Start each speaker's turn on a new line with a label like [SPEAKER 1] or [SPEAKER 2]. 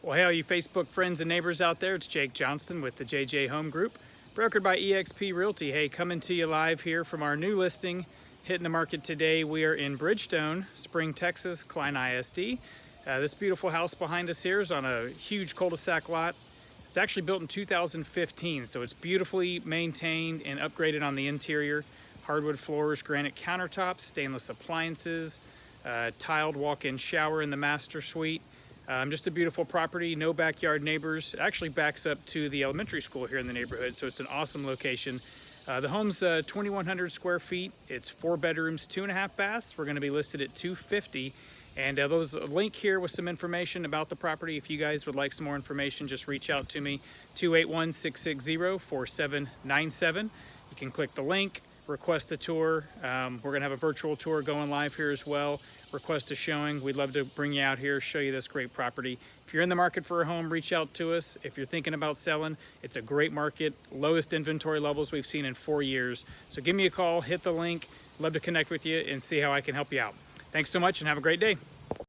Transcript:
[SPEAKER 1] Well, hey, all you Facebook friends and neighbors out there, it's Jake Johnston with the JJ Home Group, brokered by eXp Realty. Hey, coming to you live here from our new listing, hitting the market today. We are in Bridgestone, Spring, Texas, Klein ISD. This beautiful house behind us here is on a huge cul-de-sac lot. It's actually built in 2015, so it's beautifully maintained and upgraded on the interior. Hardwood floors, granite countertops, stainless appliances, tiled walk-in shower in the master suite. Just a beautiful property, no backyard neighbors. It actually backs up to the elementary school here in the neighborhood, so it's an awesome location. The home's 2,100 square feet. It's 4 bedrooms, 2.5 baths. We're going to be listed at $250,000. And there's a link here with some information about the property. If you guys would like some more information, just reach out to me, 281-660-4797. You can click the link, request a tour. We're going to have a virtual tour going live here as well. Request a showing. We'd love to bring you out here, show you this great property. If you're in the market for a home, reach out to us. If you're thinking about selling, it's a great market, lowest inventory levels we've seen in 4 years. So give me a call, hit the link. Love to connect with you and see how I can help you out. Thanks so much and have a great day.